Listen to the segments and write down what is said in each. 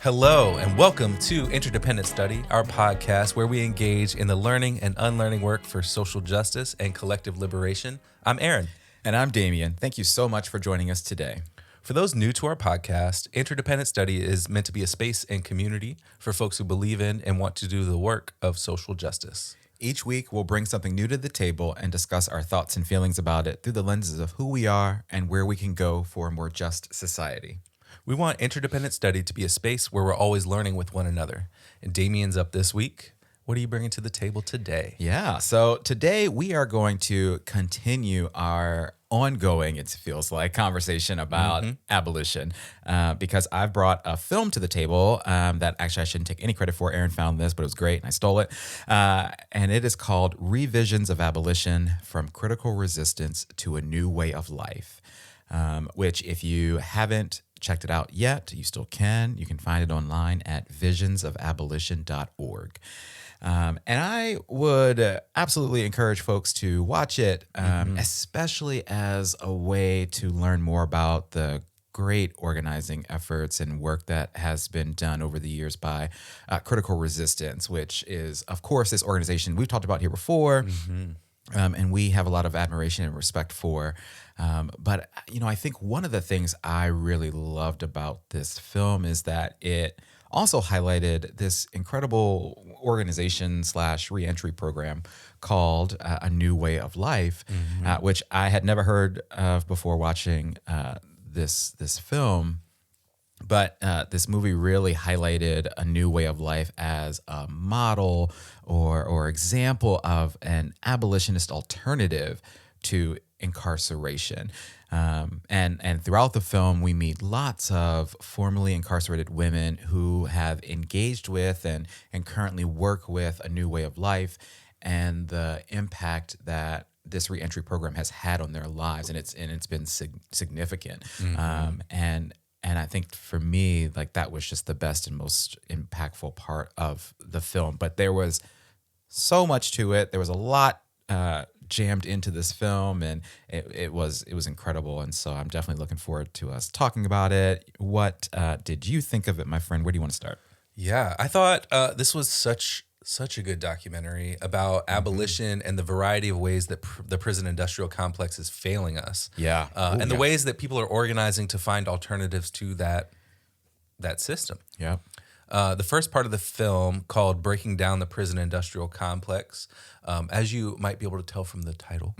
Hello, and welcome to Interdependent Study, our podcast where we engage in the learning and unlearning work for social justice and collective liberation. I'm Aaron. And I'm Damien. Thank you so much for joining us today. For those new to our podcast, Interdependent Study is meant to be a space and community for folks who believe in and want to do the work of social justice. Each week, we'll bring something new to the table and discuss our thoughts and feelings about it through the lenses of who we are and where we can go for a more just society. We want Interdependent Study to be a space where we're always learning with one another. And Damien's up this week. What are you bringing to the table today? Yeah, so today we are going to continue our ongoing, it feels like, conversation about abolition because I've brought a film to the table that actually I shouldn't take any credit for. Aaron found this, but it was great and I stole it. And it is called Revisions of Abolition: From Critical Resistance to a New Way of Life, which if you haven't checked it out yet, you still can. You can find it online at visionsofabolition.org. And I would absolutely encourage folks to watch it, especially as a way to learn more about the great organizing efforts and work that has been done over the years by Critical Resistance, which is, of course, this organization we've talked about here before. And we have a lot of admiration and respect for. But, you know, I think one of the things I really loved about this film is that it also highlighted this incredible organization / reentry program called A New Way of Life, which I had never heard of before watching this film. But this movie really highlighted A New Way of Life as a model or example of an abolitionist alternative to incarceration. And throughout the film, we meet lots of formerly incarcerated women who have engaged with and currently work with A New Way of Life and the impact that this reentry program has had on their lives. And it's been significant. And I think for me, like, that was just the best and most impactful part of the film. But there was so much to it. There was a lot jammed into this film, and it was incredible. And so I'm definitely looking forward to us talking about it. What did you think of it, my friend? Where do you want to start? Yeah, I thought this was such a good documentary about abolition and the variety of ways that the prison industrial complex is failing us. Yeah. And the ways that people are organizing to find alternatives to that system. Yeah. The first part of the film, called Breaking Down the Prison Industrial Complex, as you might be able to tell from the title,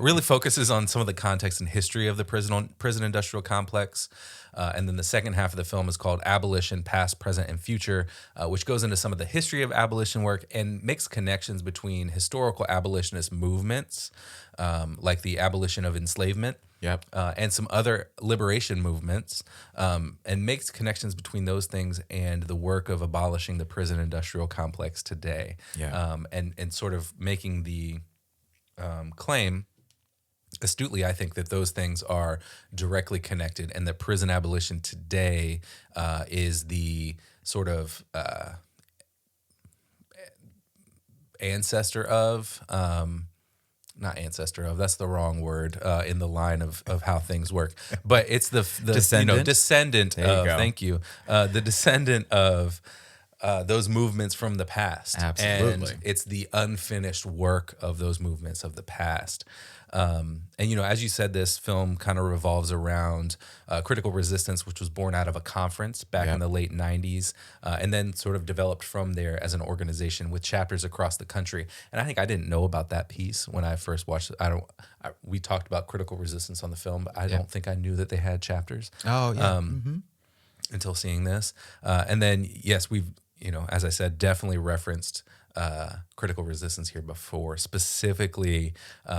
really focuses on some of the context and history of the prison industrial complex. And then the second half of the film is called Abolition: Past, Present, and Future, which goes into some of the history of abolition work and makes connections between historical abolitionist movements, like the abolition of enslavement, and some other liberation movements, and makes connections between those things and the work of abolishing the prison industrial complex today. And sort of making the claim astutely, I think, that those things are directly connected, and that prison abolition today is the sort of ancestor of, not ancestor of, that's the wrong word in the line of how things work, but it's the Descendant? Descendant There you of, go. thank you, the descendant of those movements from the past. Absolutely. And it's the unfinished work of those movements of the past. And, you know, as you said, this film kind of revolves around Critical Resistance, which was born out of a conference back in the late 90s, and then sort of developed from there as an organization with chapters across the country. And I think I didn't know about that piece when I first watched it. We talked about Critical Resistance on the film, but I don't think I knew that they had chapters. Oh, yeah. Until seeing this. And then, yes, we've, you know, as I said, definitely referenced Critical Resistance here before. Specifically,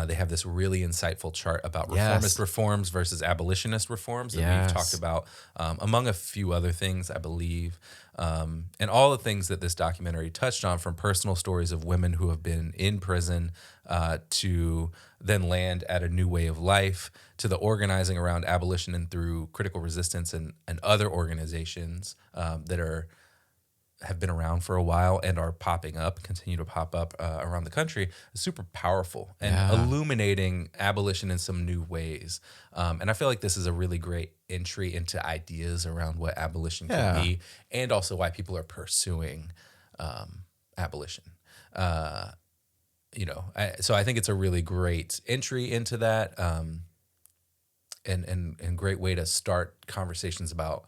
they have this really insightful chart about reformist reforms versus abolitionist reforms that we've talked about, among a few other things, I believe. And all the things that this documentary touched on, from personal stories of women who have been in prison to then land at A New Way of Life, to the organizing around abolition and through Critical Resistance and other organizations that are have been around for a while and are popping up, continue to pop up around the country, is super powerful and illuminating abolition in some new ways. And I feel like this is a really great entry into ideas around what abolition can be, and also why people are pursuing abolition. So I think it's a really great entry into that, and great way to start conversations about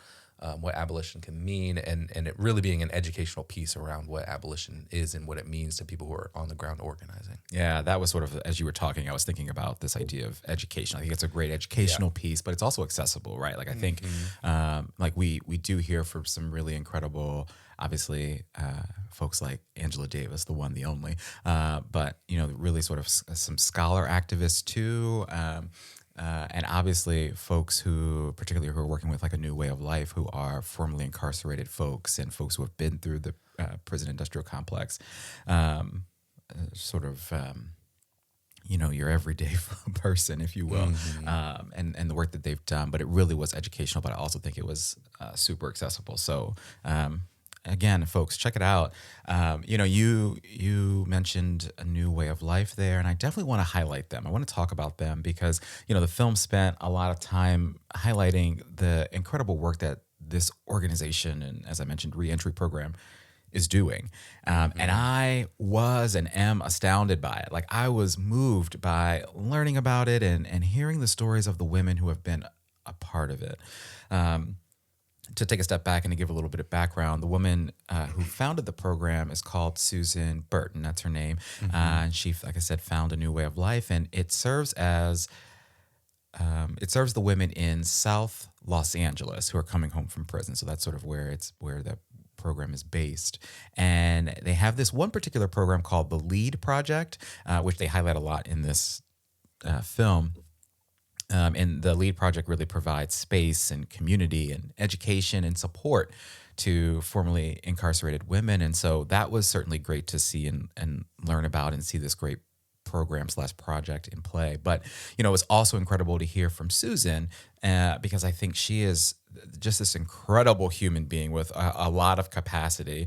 what abolition can mean, and it really being an educational piece around what abolition is and what it means to people who are on the ground organizing. Yeah, that was sort of, as you were talking, I was thinking about this idea of education. I think it's a great educational piece, but it's also accessible, right? Like I think like we do hear from some really incredible, obviously, folks like Angela Davis, the one, the only, but, really sort of some scholar activists too. And obviously folks who, particularly who are working with like a new way of life, who are formerly incarcerated folks and folks who have been through the prison industrial complex, your everyday person, if you will, and the work that they've done. But it really was educational, but I also think it was super accessible. So, again, folks, check it out. You mentioned a new way of life there, and I definitely want to highlight them. I want to talk about them because, the film spent a lot of time highlighting the incredible work that this organization, and as I mentioned, Reentry Program, is doing. And I was and am astounded by it. Like I was moved by learning about it and hearing the stories of the women who have been a part of it. To take a step back and to give a little bit of background, the woman who founded the program is called Susan Burton. That's her name. And she, like I said, found a new way of life, and it serves the women in South Los Angeles who are coming home from prison. So that's sort of where the program is based. And they have this one particular program called the LEAD Project, which they highlight a lot in this film. And the LEAD Project really provides space and community and education and support to formerly incarcerated women. And so that was certainly great to see and learn about and see this great program/project in play. But, it was also incredible to hear from Susan because I think she is just this incredible human being with a lot of capacity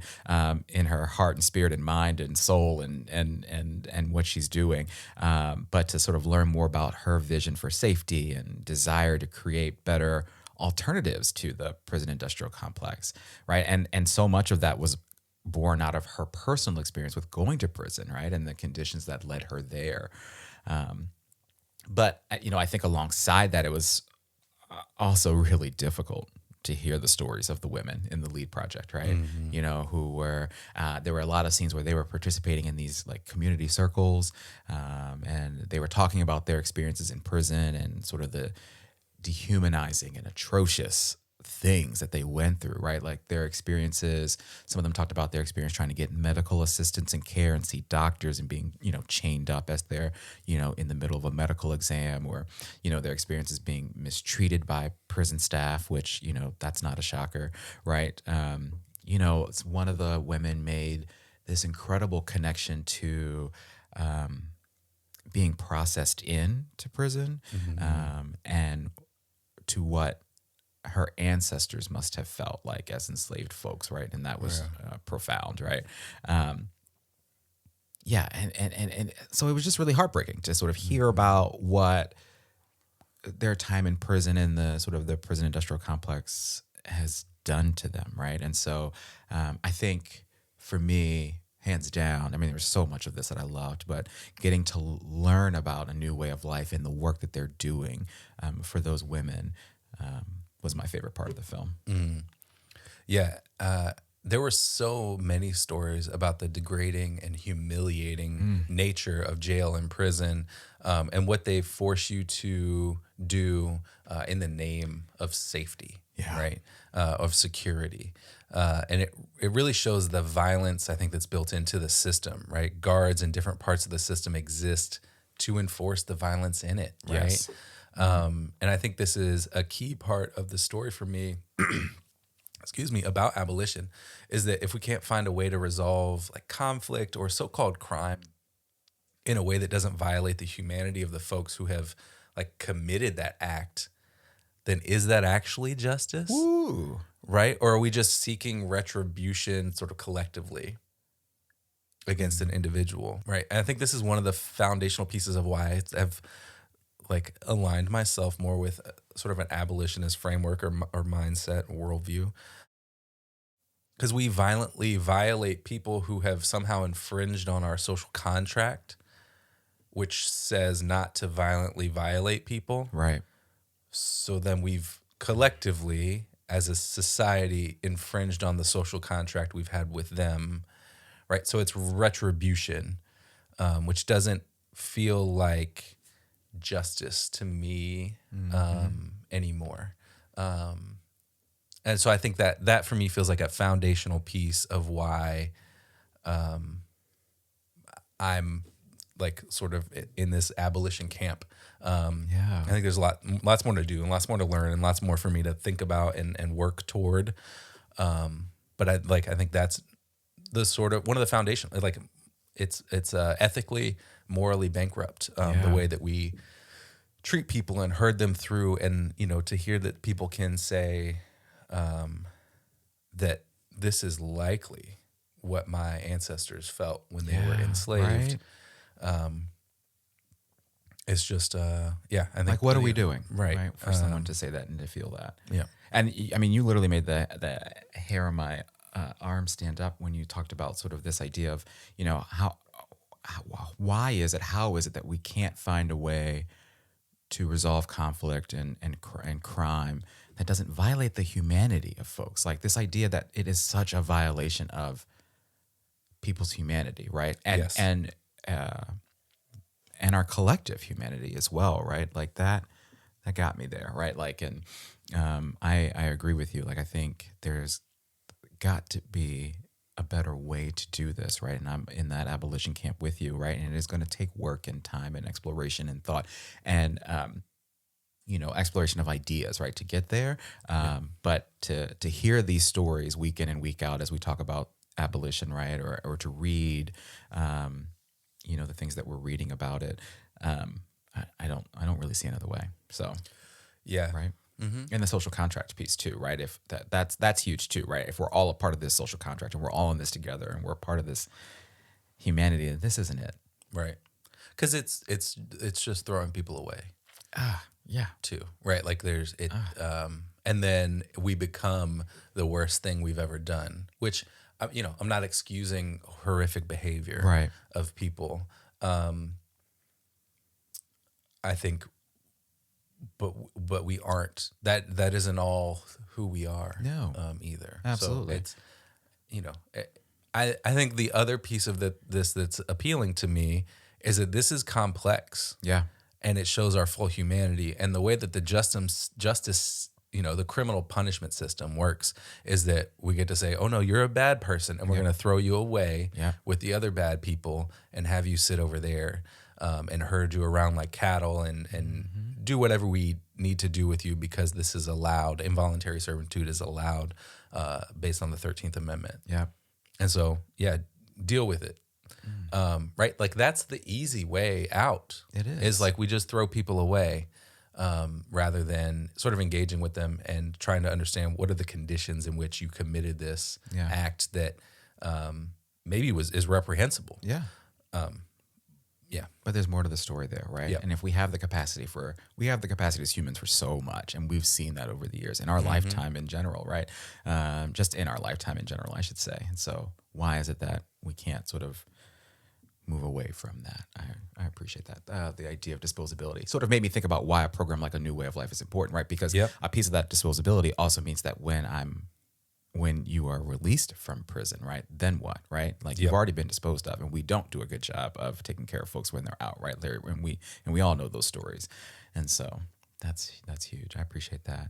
in her heart and spirit and mind and soul and what she's doing. But to sort of learn more about her vision for safety and desire to create better alternatives to the prison industrial complex, right? And so much of that was born out of her personal experience with going to prison, right? And the conditions that led her there. But, I think alongside that, it was also really difficult to hear the stories of the women in the LEAD Project, right? Who were, there were a lot of scenes where they were participating in these like community circles, and they were talking about their experiences in prison and sort of the dehumanizing and atrocious things that they went through, right? Like their experiences, some of them talked about their experience trying to get medical assistance and care and see doctors and being, chained up as they're, in the middle of a medical exam, or, their experiences being mistreated by prison staff, which, that's not a shocker, right? It's one of the women made this incredible connection to being processed into prison, and to what her ancestors must have felt like as enslaved folks, right? And that was profound, right? And so it was just really heartbreaking to sort of hear about what their time in prison and the sort of the prison industrial complex has done to them, right? And so I think for me, hands down, I mean, there was so much of this that I loved, but getting to learn about a new way of life and the work that they're doing for those women was my favorite part of the film. Yeah. There were so many stories about the degrading and humiliating nature of jail and prison, and what they force you to do in the name of safety, right? Of security. And it really shows the violence, I think, that's built into the system, right? Guards in different parts of the system exist to enforce the violence in it, right? Yes. And I think this is a key part of the story for me, about abolition, is that if we can't find a way to resolve like conflict or so-called crime in a way that doesn't violate the humanity of the folks who have like committed that act, then is that actually justice? Ooh. Right? Or are we just seeking retribution sort of collectively against an individual? Right. And I think this is one of the foundational pieces of why I've like aligned myself more with sort of an abolitionist framework or mindset, worldview. Because we violently violate people who have somehow infringed on our social contract, which says not to violently violate people. Right. So then we've collectively, as a society, infringed on the social contract we've had with them, right? So it's retribution, which doesn't feel like justice to me anymore. And so I think that for me feels like a foundational piece of why I'm like sort of in this abolition camp. I think there's lots more to do and lots more to learn and lots more for me to think about and work toward. But I think that's the sort of one of the foundation, like it's ethically, morally bankrupt, the way that we treat people and herd them through. And, to hear that people can say that this is likely what my ancestors felt when they were enslaved. Right. It's just, I think Like, what are we doing? Right. For someone to say that and to feel that. Yeah. And I mean, you literally made the hair on my arm stand up when you talked about sort of this idea of, how is it that we can't find a way to resolve conflict and crime that doesn't violate the humanity of folks? Like this idea that it is such a violation of people's humanity, right? And Yes. and our collective humanity as well, right? Like that got me there, right? Like, and I agree with you. Like, I think there's got to be a better way to do this, right? And I'm in that abolition camp with you, right? And it is going to take work and time and exploration and thought and, exploration of ideas, right, to get there. But to hear these stories week in and week out as we talk about abolition, right, or to read, the things that we're reading about it, I don't really see another way. So, Yeah. right. Mm-hmm. And the social contract piece too, right? If that's huge too, right? If we're all a part of this social contract and we're all in this together and we're a part of this humanity, this isn't it, Right. Because it's just throwing people away. Yeah. Too, right? Like there's it, and then we become the worst thing we've ever done. Which, I'm not excusing horrific behavior Right. of people. I think, but we aren't. That isn't all who we are. No. Either. Absolutely. So it's, I think the other piece of this that's appealing to me is that this is complex. Yeah. And it shows our full humanity. And the way that the justice, the criminal punishment system works is that we get to say, oh no, you're a bad person, and we're going to throw you away with the other bad people and have you sit over there and herd you around like cattle and do whatever we need to do with you because this is allowed. Involuntary servitude is allowed based on the 13th Amendment. Yeah. And so, deal with it. Right? Like that's the easy way out. It is. Is like we just throw people away rather than sort of engaging with them and trying to understand what are the conditions in which you committed this act that maybe is reprehensible. Yeah. But there's more to the story there, right? Yep. And if we have the capacity as humans for so much, and we've seen that over the years in our lifetime in general, right? Just in our lifetime in general, I should say. And so why is it that we can't sort of move away from that? I appreciate that. The idea of disposability sort of made me think about why a program like A New Way of Life is important, right? Because a piece of that disposability also means that when you are released from prison, right, then what, right? Like you've already been disposed of, and we don't do a good job of taking care of folks when they're out, right? And we all know those stories. And so that's huge. I appreciate that.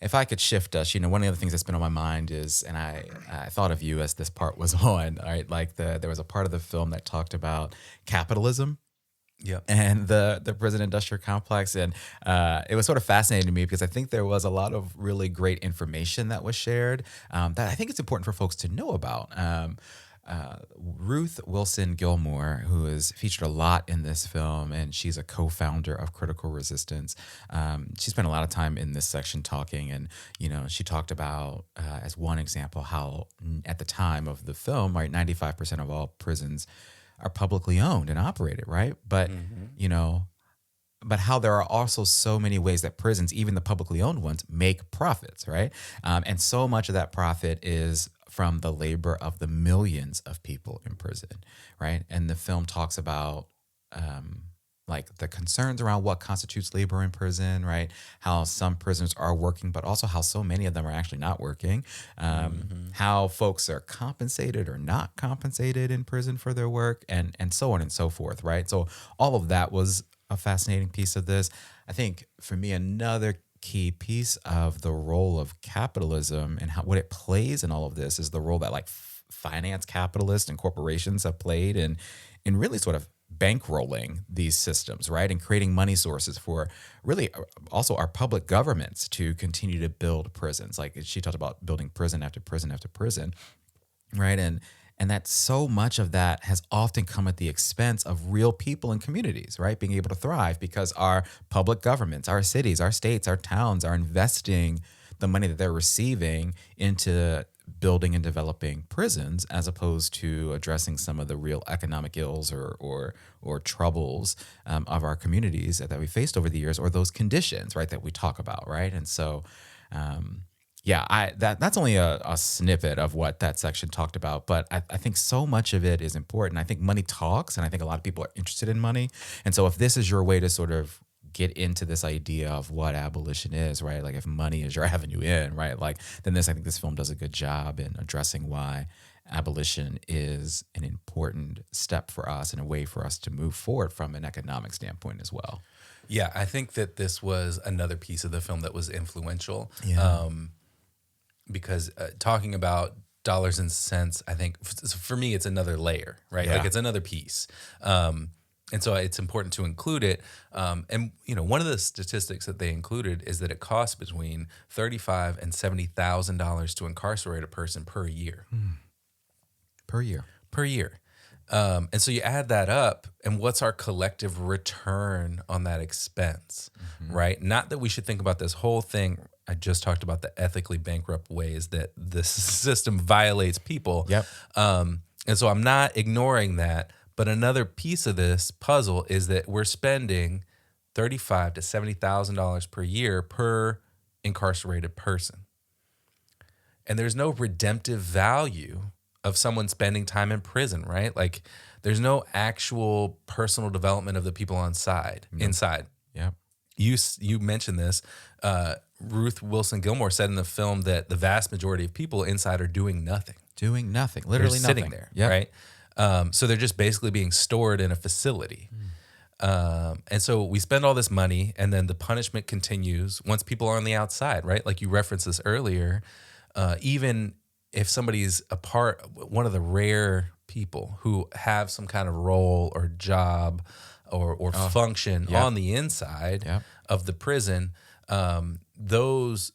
If I could shift us, one of the other things that's been on my mind is, and I thought of you as this part was on, right? Like there was a part of the film that talked about capitalism. And the prison industrial complex. And it was sort of fascinating to me because I think there was a lot of really great information that was shared that I think it's important for folks to know about. Ruth Wilson Gilmore, who is featured a lot in this film, and she's a co-founder of Critical Resistance. She spent a lot of time in this section talking, and she talked about as one example how at the time of the film, right, 95% of all prisons are publicly owned and operated, right? But but how there are also so many ways that prisons, even the publicly owned ones, make profits, right? And so much of that profit is from the labor of the millions of people in prison, right? And the film talks about like the concerns around what constitutes labor in prison, right? How some prisoners are working, but also how so many of them are actually not working. How folks are compensated or not compensated in prison for their work, and so on and so forth, right? So all of that was a fascinating piece of this. I think for me, another key piece of the role of capitalism and what it plays in all of this is the role that like finance capitalists and corporations have played in really sort of bankrolling these systems, right? And creating money sources for really also our public governments to continue to build prisons. Like she talked about building prison after prison after prison, right? And that so much of that has often come at the expense of real people and communities, right? Being able to thrive because our public governments, our cities, our states, our towns are investing the money that they're receiving into building and developing prisons as opposed to addressing some of the real economic ills or troubles of our communities that we faced over the years, or those conditions, right, that we talk about, right? And so, that's only a snippet of what that section talked about, but I think so much of it is important. I think money talks, and I think a lot of people are interested in money. And so if this is your way to sort of get into this idea of what abolition is, right? Like if money is your avenue in, right? Like then I think this film does a good job in addressing why abolition is an important step for us and a way for us to move forward from an economic standpoint as well. Yeah, I think that this was another piece of the film that was influential. Yeah. Because talking about dollars and cents, I think for me, it's another layer, right? Yeah. Like it's another piece. And so it's important to include it. And one of the statistics that they included is that it costs between $35,000 and $70,000 to incarcerate a person per year. Per year. Per year. And so you add that up, and what's our collective return on that expense, right? Not that we should think about this whole thing. I just talked about the ethically bankrupt ways that the system violates people. Yep. And so I'm not ignoring that. But another piece of this puzzle is that we're spending $35,000 to $70,000 per year per incarcerated person. And there's no redemptive value of someone spending time in prison, right? Like there's no actual personal development of the people inside. Yeah. You mentioned this. Ruth Wilson Gilmore said in the film that the vast majority of people inside are doing nothing. Literally They're nothing. sitting there, right? So they're just basically being stored in a facility. And so we spend all this money, and then the punishment continues once people are on the outside, right? Like you referenced this earlier. Even if somebody's one of the rare people who have some kind of role or job or function on the inside of the prison, those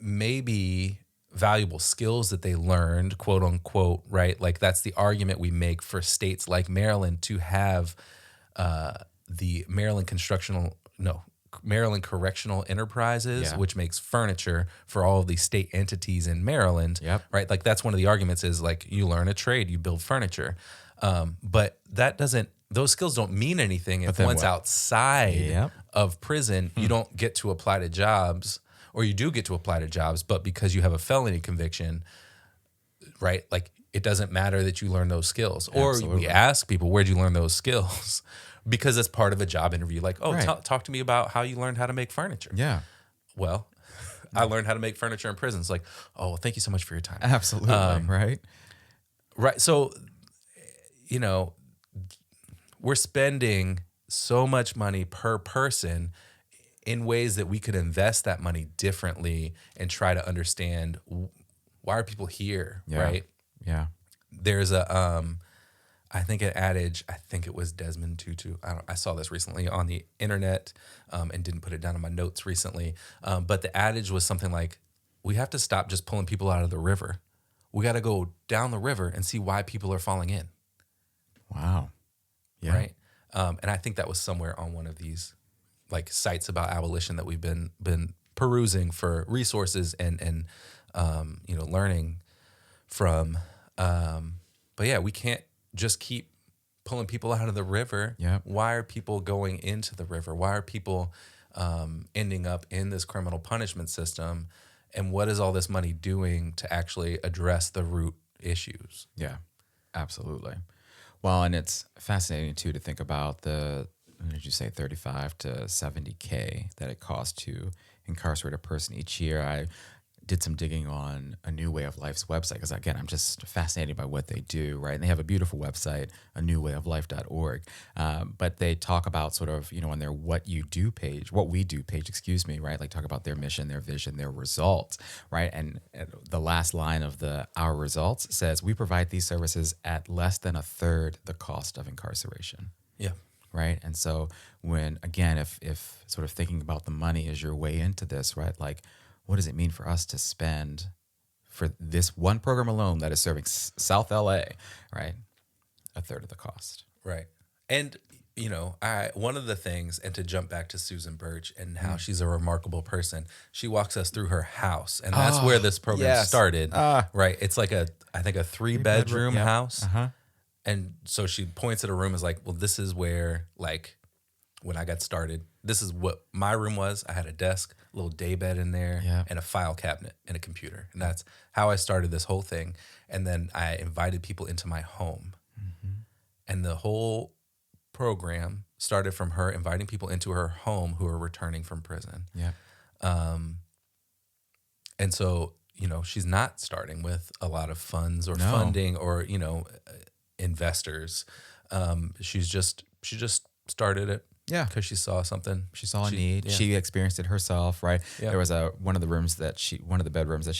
may be valuable skills that they learned, quote unquote, right? Like that's the argument we make for states like Maryland to have the Maryland Correctional Enterprises, which makes furniture for all of these state entities in Maryland, right? Like that's one of the arguments is like you learn a trade, you build furniture. But those skills don't mean anything if once outside of prison, you don't get to apply to jobs, or you do get to apply to jobs, but because you have a felony conviction, right? Like it doesn't matter that you learn those skills. Absolutely. Or we ask people, where'd you learn those skills? Because it's part of a job interview. Like, talk to me about how you learned how to make furniture. Yeah. Well, I learned how to make furniture in prison. It's like, oh, well, thank you so much for your time. Absolutely. Right. So, we're spending so much money per person in ways that we could invest that money differently and try to understand why are people here, right? Yeah. There's I think an adage, I think it was Desmond Tutu. I saw this recently on the internet and didn't put it down in my notes recently. But the adage was something like, we have to stop just pulling people out of the river. we got to go down the river and see why people are falling in. Wow. Yeah. Right. And I think that was somewhere on one of these like sites about abolition that we've been perusing for resources and learning from. But yeah, we can't just keep pulling people out of the river. Yeah. Why are people going into the river? Why are people ending up in this criminal punishment system? And what is all this money doing to actually address the root issues? Yeah, absolutely. Well, and it's fascinating too to think about what did you say, 35 to 70K that it costs to incarcerate a person each year. I did some digging on A New Way of Life's website because, again, I'm just fascinated by what they do, right? And they have a beautiful website, anewwayoflife.org. But they talk about sort of, on their what we do page, right? Like talk about their mission, their vision, their results, right? And the last line of our results says, we provide these services at less than a third the cost of incarceration. Yeah. Right. And so when, again, if sort of thinking about the money as your way into this, right? Like, what does it mean for us to spend for this one program alone that is serving South LA, right? A third of the cost. Right. And, one of the things, and to jump back to Susan Birch and how she's a remarkable person, she walks us through her house. And that's where this program started, right? It's like I think a three-bedroom house. Uh-huh. And so she points at a room as like, well, this is where, like, when I got started, this is what my room was. I had a desk, a little day bed in there, and a file cabinet and a computer. And that's how I started this whole thing. And then I invited people into my home. Mm-hmm. And the whole program started from her inviting people into her home who are returning from prison. Yeah. And so, she's not starting with a lot of funds or funding or, investors. She just started it. Yeah. Because she saw something. She saw a need. Yeah. She experienced it herself, right? Yeah. There was one of the bedrooms that she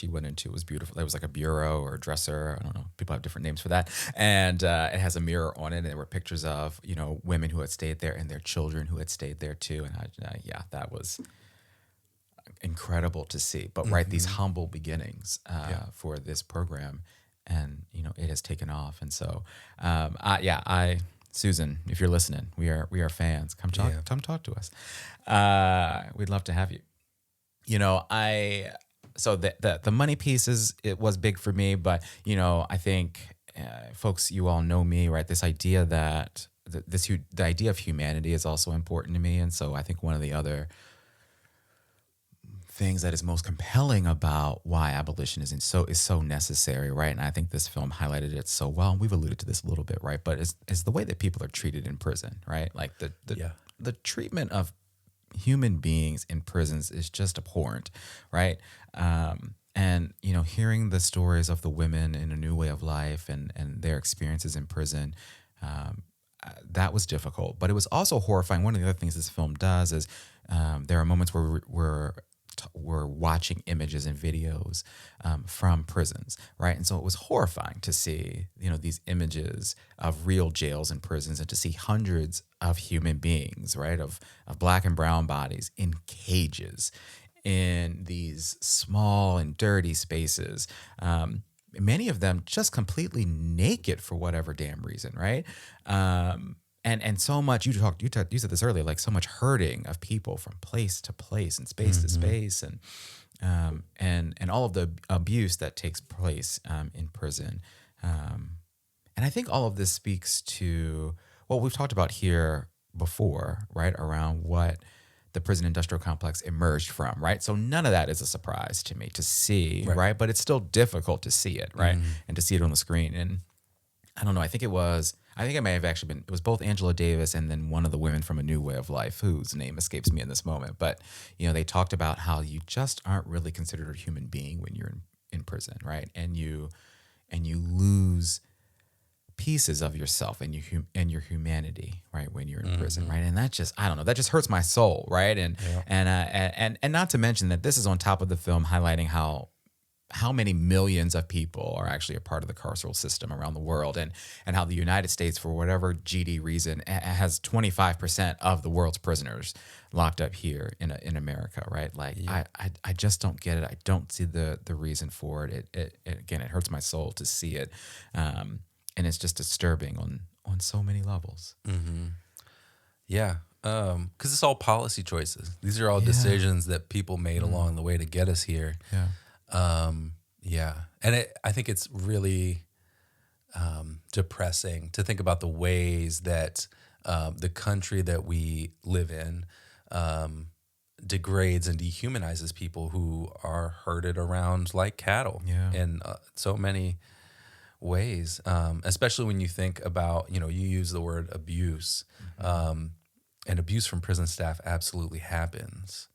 went into was beautiful. There was like a bureau or a dresser. I don't know. People have different names for that. And it has a mirror on it. And there were pictures of, women who had stayed there and their children who had stayed there too. And that was incredible to see. But right, these humble beginnings for this program, and it has taken off. And so, Susan, if you're listening, we are fans. Come talk to us. We'd love to have you. So the money piece it was big for me, but I think folks, you all know me, right? This idea that the idea of humanity is also important to me, and so I think one of the other things that is most compelling about why abolition is so necessary, right? And I think this film highlighted it so well. And we've alluded to this a little bit, right? But is the way that people are treated in prison, right? Like the treatment of human beings in prisons is just abhorrent, right? And hearing the stories of the women in A New Way of Life and their experiences in prison, that was difficult. But it was also horrifying. One of the other things this film does is there are moments where we're watching images and videos from prisons, right? And so it was horrifying to see, these images of real jails and prisons, and to see hundreds of human beings, right, of black and brown bodies in cages in these small and dirty spaces. Many of them just completely naked for whatever damn reason, right? And so much, you said this earlier, like so much hurting of people from place to place and space to space, and all of the abuse that takes place in prison. And I think all of this speaks to what we've talked about here before, right? Around what the prison industrial complex emerged from, right? So none of that is a surprise to me to see, right? But it's still difficult to see it, right? And to see it on the screen. And I don't know, I think it may have actually been, it was both Angela Davis and then one of the women from A New Way of Life, whose name escapes me in this moment. But, they talked about how you just aren't really considered a human being when you're in prison, right? And you lose pieces of yourself and your humanity, right, when you're in prison, right? And that just, I don't know, that just hurts my soul, right? And not to mention that this is on top of the film highlighting how how many millions of people are actually a part of the carceral system around the world, and how the United States, for whatever GD reason, has 25% of the world's prisoners locked up here in America, right? Like, I just don't get it. I don't see the reason for it. It again, it hurts my soul to see it, and it's just disturbing on so many levels. Yeah. Because it's all policy choices. These are all decisions that people made along the way to get us here. Yeah. And I think it's really depressing to think about the ways that the country that we live in degrades and dehumanizes people who are herded around like cattle in so many ways, especially when you think about, you use the word abuse. And abuse from prison staff absolutely happens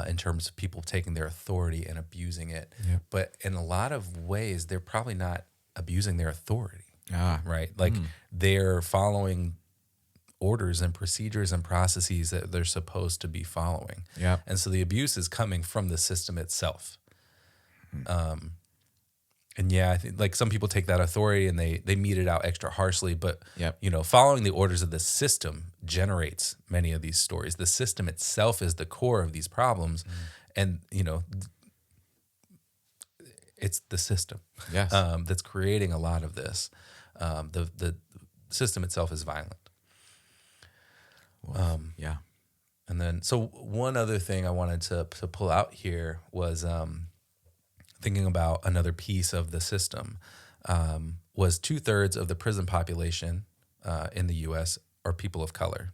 in terms of people taking their authority and abusing it. But in a lot of ways, they're probably not abusing their authority, right? Like they're following orders and procedures and processes that they're supposed to be following. And so the abuse is coming from the system itself. And I think like some people take that authority and they mete it out extra harshly, but following the orders of the system generates many of these stories. The system itself is the core of these problems, and it's the system that's creating a lot of this. The system itself is violent. And then so one other thing I wanted to pull out here was thinking about another piece of the system, was 2/3 of the prison population in the U.S. are people of color,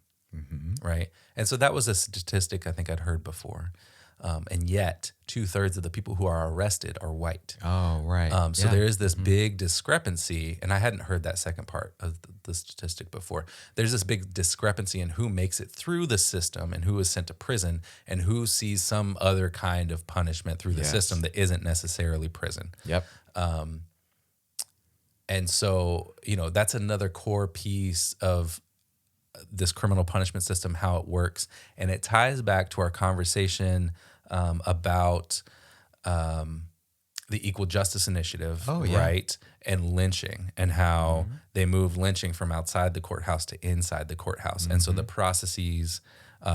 right? And so that was a statistic I think I'd heard before. And yet 2/3 of the people who are arrested are white. Oh, right. So there is this big discrepancy, and I hadn't heard that second part of the statistic before. There's this big discrepancy in who makes it through the system and who is sent to prison and who sees some other kind of punishment through the system that isn't necessarily prison. And so, that's another core piece of this criminal punishment system, how it works. And it ties back to our conversation about the Equal Justice Initiative, right? And lynching, and how they moved lynching from outside the courthouse to inside the courthouse. And so the processes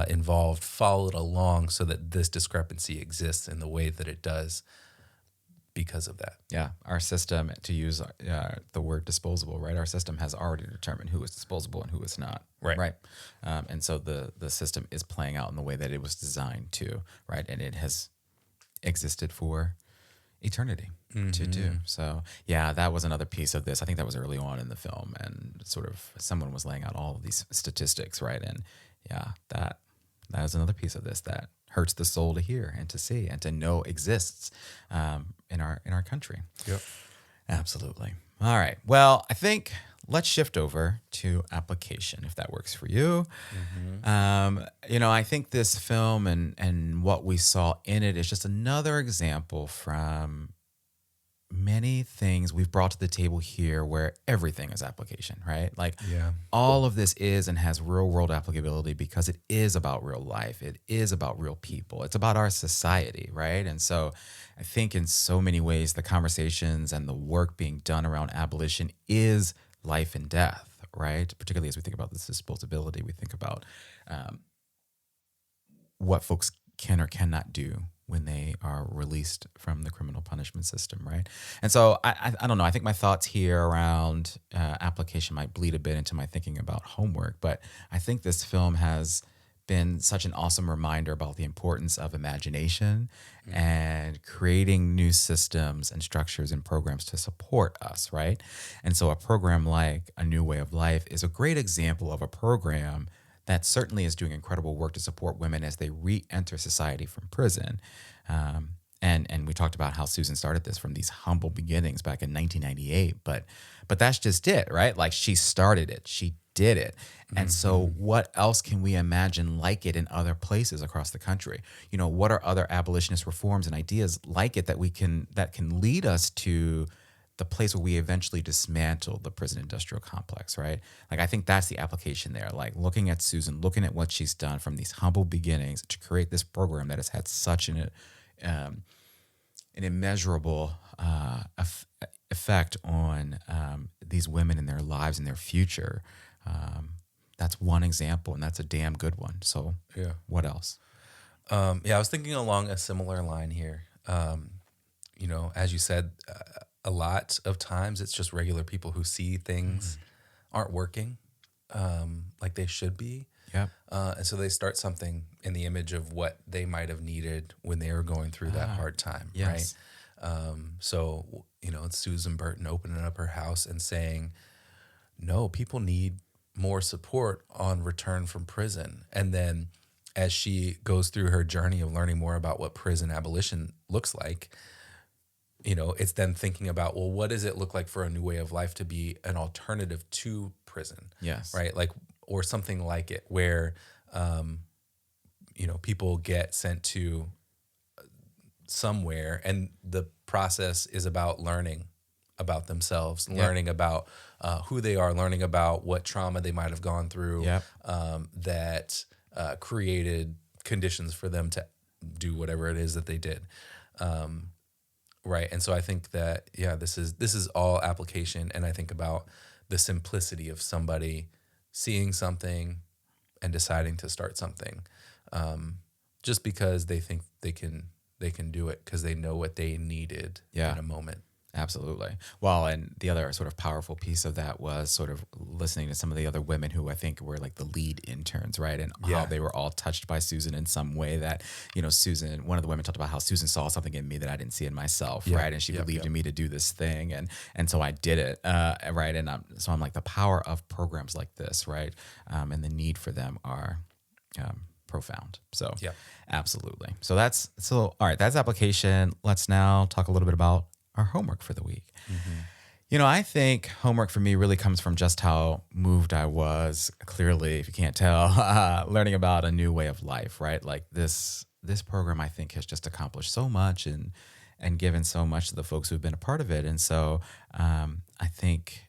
involved followed along so that this discrepancy exists in the way that it does because of that. Yeah, our system, to use the word disposable, right? Our system has already determined who is disposable and who is not, right? And so the system is playing out in the way that it was designed to, right? And it has existed for eternity to do. So that was another piece of this. I think that was early on in the film, and sort of someone was laying out all of these statistics, right? And that is another piece of this that hurts the soul to hear and to see and to know exists in our country. Absolutely. All right. Well, I think let's shift over to application, if that works for you. I think this film and what we saw in it is just another example from many things we've brought to the table here where everything is application, right? Like all of this is and has real world applicability because it is about real life. It is about real people. It's about our society, right? And so I think in so many ways, the conversations and the work being done around abolition is life and death, right? Particularly as we think about this disposability, we think about what folks can or cannot do when they are released from the criminal punishment system, right? And so I don't know. I think my thoughts here around application might bleed a bit into my thinking about homework, but I think this film has been such an awesome reminder about the importance of imagination and creating new systems and structures and programs to support us, right? And so a program like A New Way of Life is a great example of a program that certainly is doing incredible work to support women as they re-enter society from prison. And we talked about how Susan started this from these humble beginnings back in 1998, but that's just it, right? Like she started it, she did it. And so what else can we imagine like it in other places across the country? What are other abolitionist reforms and ideas like it that can lead us to the place where we eventually dismantle the prison industrial complex, right? Like, I think that's the application there. Like, looking at Susan, looking at what she's done from these humble beginnings to create this program that has had such an an immeasurable effect on these women in their lives and their future. That's one example, and that's a damn good one. So, Yeah. what else? Yeah, I was thinking along a similar line here. As you said, a lot of times it's just regular people who see things aren't working like they should be. Yep. And so they start something in the image of what they might have needed when they were going through that hard time, Yes. right? So, it's Susan Burton opening up her house and saying, no, people need more support on return from prison. And then as she goes through her journey of learning more about what prison abolition looks like, it's then thinking about, well, what does it look like for a new way of life to be an alternative to prison? Yes. Right? Like, or something like it where, people get sent to somewhere and the process is about learning about themselves, learning about who they are, learning about what trauma they might have gone through that created conditions for them to do whatever it is that they did. Right. And so I think that, this is all application. And I think about the simplicity of somebody seeing something and deciding to start something just because they think they can do it because they know what they needed in a moment. Absolutely. Well, and the other sort of powerful piece of that was sort of listening to some of the other women who I think were like the lead interns, right? And how they were all touched by Susan in some way that, Susan, one of the women talked about how Susan saw something in me that I didn't see in myself, right? And she believed in me to do this thing. And so I did it, right? And so I'm like, the power of programs like this, right? And the need for them are profound. So absolutely. So all right, that's application. Let's now talk a little bit about our homework for the week. I think homework for me really comes from just how moved I was, clearly, if you can't tell, learning about a new way of life, right? Like this program, I think, has just accomplished so much and given so much to the folks who've been a part of it. And so I think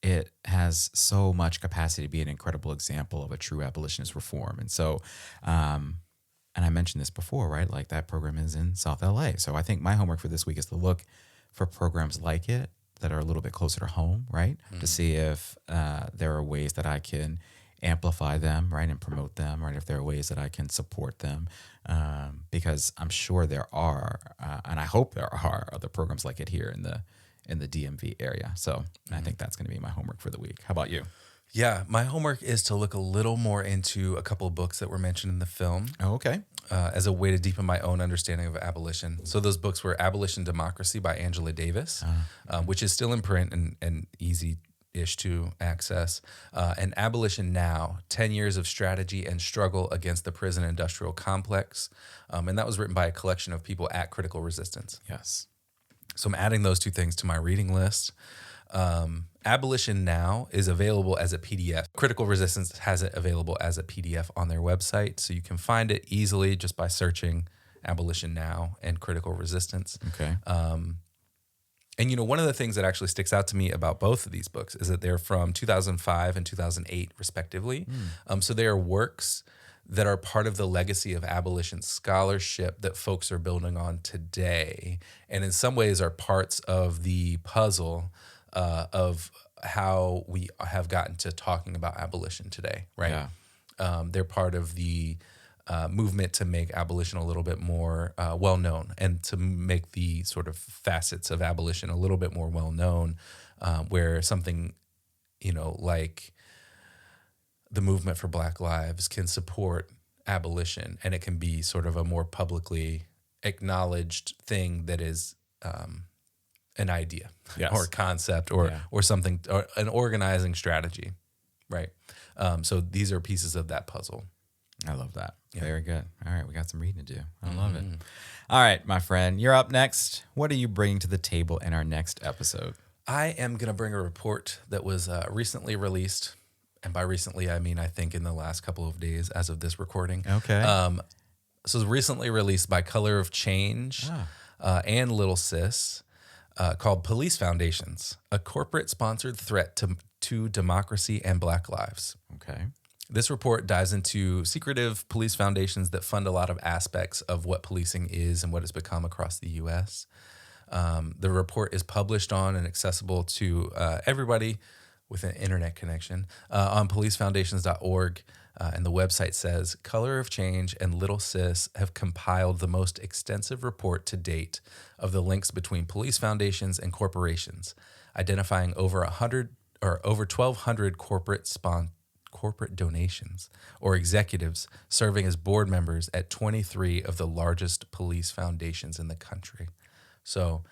it has so much capacity to be an incredible example of a true abolitionist reform. And so, and I mentioned this before, right? Like that program is in South LA. So I think my homework for this week is to look for programs like it that are a little bit closer to home, right? To see if there are ways that I can amplify them, right? And promote them, right? If there are ways that I can support them. Because I'm sure there are, and I hope there are other programs like it here in the DMV area. So I think that's going to be my homework for the week. How about you? Yeah, my homework is to look a little more into a couple of books that were mentioned in the film. Oh, okay. As a way to deepen my own understanding of abolition. So those books were Abolition, Democracy by Angela Davis, which is still in print and easy-ish to access, and Abolition Now, 10 Years of Strategy and Struggle Against the Prison Industrial Complex. And that was written by a collection of people at Critical Resistance. Yes. So I'm adding those two things to my reading list. Abolition Now is available as a PDF. Critical Resistance has it available as a PDF on their website, so you can find it easily just by searching Abolition Now and Critical Resistance. Okay. And one of the things that actually sticks out to me about both of these books is that they're from 2005 and 2008, respectively. So they are works that are part of the legacy of abolition scholarship that folks are building on today, and in some ways are parts of the puzzle of how we have gotten to talking about abolition today, right? Yeah. They're part of the movement to make abolition a little bit more well-known and to make the sort of facets of abolition a little bit more well-known, where something, like the movement for Black Lives can support abolition, and it can be sort of a more publicly acknowledged thing that is an idea or a concept or something, or an organizing strategy, right? So these are pieces of that puzzle. I love that. Yeah. Very good. All right, we got some reading to do. I love it. All right, my friend, you're up next. What are you bringing to the table in our next episode? I am going to bring a report that was recently released. And by recently, I mean, I think in the last couple of days as of this recording. Okay. So it was recently released by Color of Change and Little Sis, called Police Foundations, a corporate-sponsored threat to democracy and Black lives. Okay. This report dives into secretive police foundations that fund a lot of aspects of what policing is and what it's become across the U.S. The report is published on and accessible to everybody with an internet connection on policefoundations.org. And the website says, Color of Change and Little Sis have compiled the most extensive report to date of the links between police foundations and corporations, identifying over 1,200 corporate donations or executives serving as board members at 23 of the largest police foundations in the country. So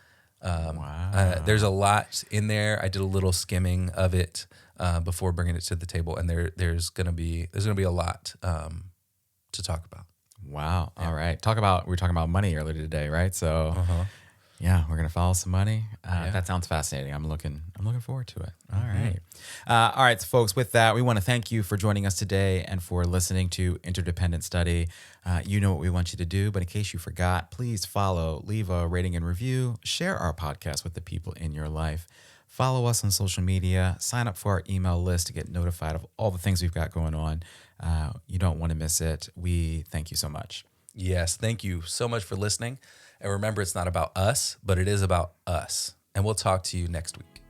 there's a lot in there. I did a little skimming of it before bringing it to the table, and there's gonna be a lot to talk about. Wow. Yeah. All right. We were talking about money earlier today, right? So yeah, we're gonna follow some money. That sounds fascinating. I'm looking forward to it. All right. All right, so folks, with that, we want to thank you for joining us today and for listening to Interdependent Study. You know what we want you to do, but in case you forgot, please follow, leave a rating and review, share our podcast with the people in your life. Follow us on social media, sign up for our email list to get notified of all the things we've got going on. You don't want to miss it. We thank you so much. Yes, thank you so much for listening. And remember, it's not about us, but it is about us. And we'll talk to you next week.